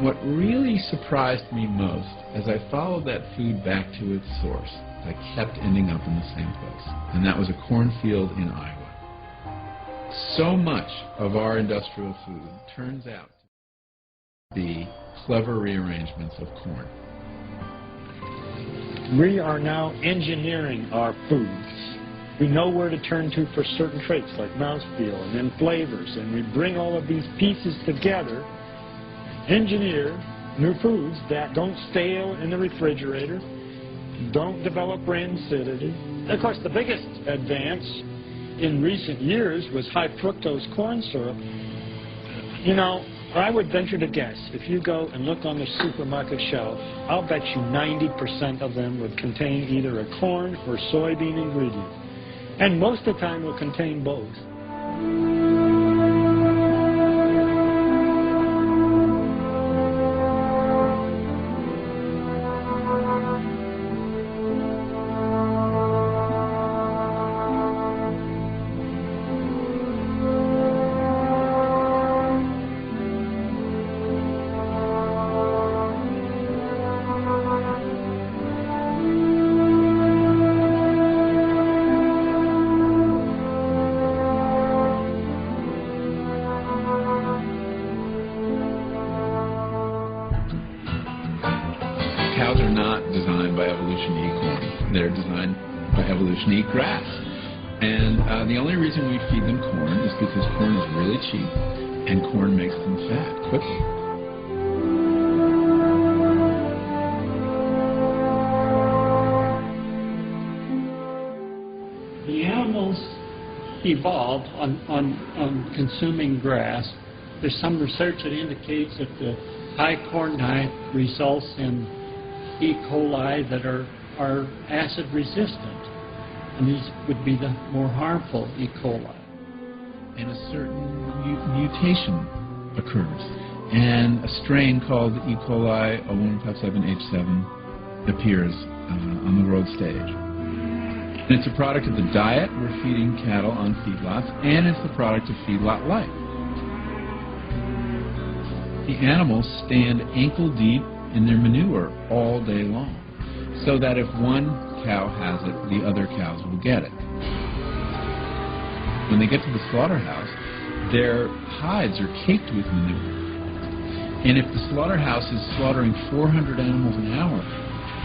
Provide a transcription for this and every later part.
What really surprised me most, as I followed that food back to its source, I kept ending up in the same place, and that was a cornfield in Iowa. So much of our industrial food turns out to be clever rearrangements of corn. We are now engineering our foods. We know where to turn to for certain traits like mouthfeel and then flavors, and we bring all of these pieces together, engineer new foods that don't stale in the refrigerator, don't develop rancidity. Of course, the biggest advance in recent years was high fructose corn syrup. You know, I would venture to guess, if you go and look on the supermarket shelf, I'll bet you 90% of them would contain either a corn or soybean ingredient. And most of the time will contain both. Cows are not designed by evolution to eat corn. They're designed by evolution to eat grass. And the only reason we feed them corn is because corn is really cheap, and corn makes them fat quickly. The animals evolved on consuming grass. There's some research that indicates that the high corn diet results in E. coli that are acid resistant, and these would be the more harmful E. coli. And a certain mutation occurs, and a strain called E. coli 0157H7 appears on the world stage. And it's a product of the diet we're feeding cattle on feedlots, and it's the product of feedlot life. The animals stand ankle deep in their manure all day long, so that if one cow has it, the other cows will get it. When they get to the slaughterhouse, their hides are caked with manure. And if the slaughterhouse is slaughtering 400 animals an hour,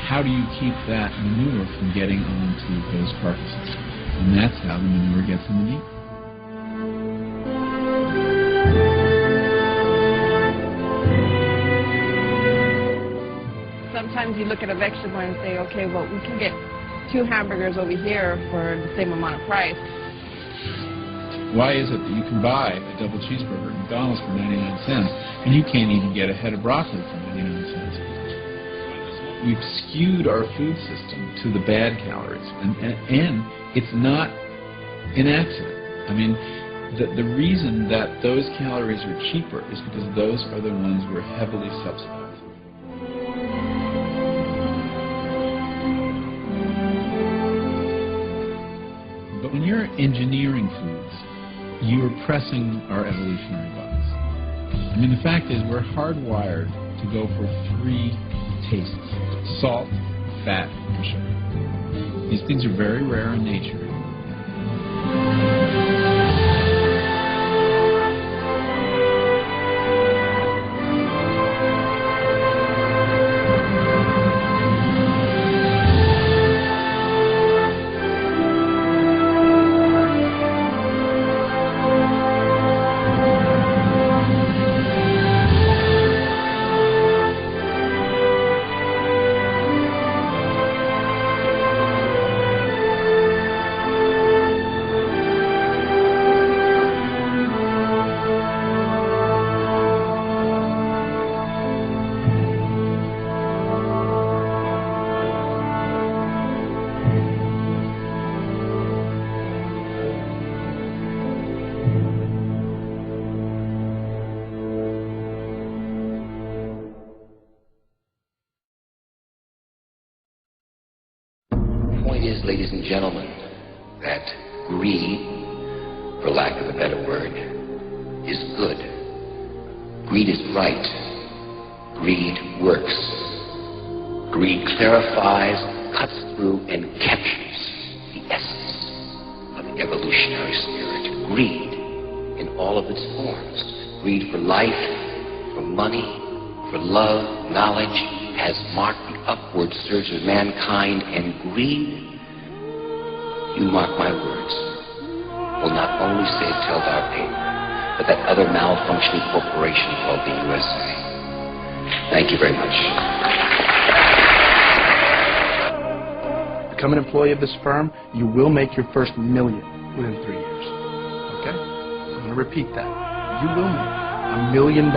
how do you keep that manure from getting onto those carcasses? And that's how the manure gets in the meat. Sometimes you look at a vegetable and say, okay, well, we can get 2 hamburgers over here for the same amount of price. Why is it that you can buy a double cheeseburger at McDonald's for 99 cents and you can't even get a head of broccoli for 99 cents? We've skewed our food system to the bad calories, and it's not an accident. I mean, the reason that those calories are cheaper is because those are the ones we're heavily subsidized. But when you're engineering foods, you are pressing our evolutionary buttons. I mean, the fact is we're hardwired to go for 3 tastes: salt, fat, and sugar. These things are very rare in nature. Is, ladies and gentlemen, that greed, for lack of a better word, is good. Greed is right. greed works. Greed clarifies, cuts through, and captures the essence of the evolutionary spirit. Greed in all of its forms. Greed for life, for money, for love, knowledge, has marked the upward surge of mankind, and greed, you mark my words, will not only save Teldar Paper, but that other malfunctioning corporation called the USA. Thank you very much. Become an employee of this firm, you will make your first $1 million within 3 years. Okay? I'm going to repeat that. You will make $1 million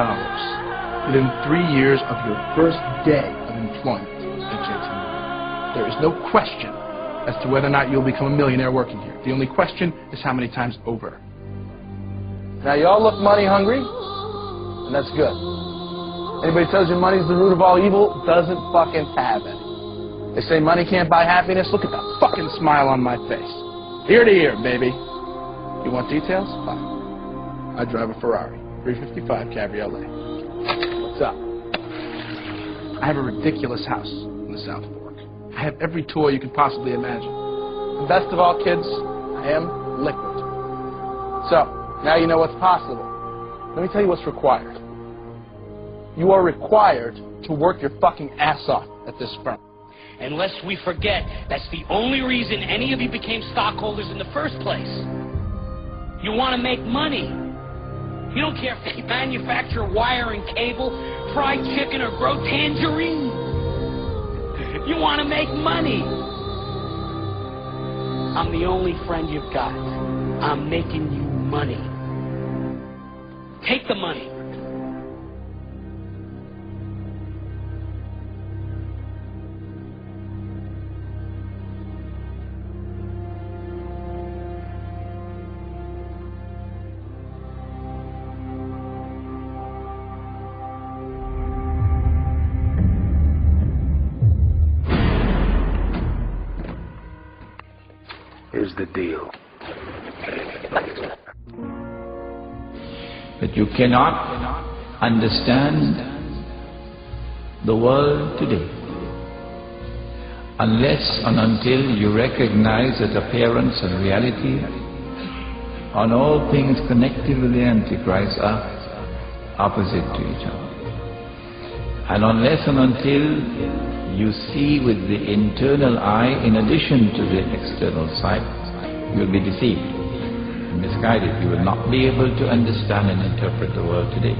within 3 years of your first day of employment at JT. There is no question as to whether or not you'll become a millionaire working here. The only question is how many times over. Now, you all look money hungry, and that's good. Anybody tells you money's the root of all evil doesn't fucking have any. They say money can't buy happiness. Look at that fucking smile on my face. Ear to ear, baby. You want details? Fine. I drive a Ferrari, 355 Cabriolet. What's up? I have a ridiculous house in the South Fork. I have every toy you could possibly imagine. And best of all, kids, I am liquid. So, now you know what's possible. Let me tell you what's required. You are required to work your fucking ass off at this firm. And lest we forget, that's the only reason any of you became stockholders in the first place. You want to make money. You don't care if they manufacture wire and cable, fried chicken, or grow tangerine. You want to make money. I'm the only friend you've got. I'm making you money. Take the money. Here's the deal. But you cannot understand the world today unless and until you recognize that appearance and reality on all things connected with the Antichrist are opposite to each other. And unless and until you see with the internal eye in addition to the external sight, you will be deceived and misguided. You will not be able to understand and interpret the world today.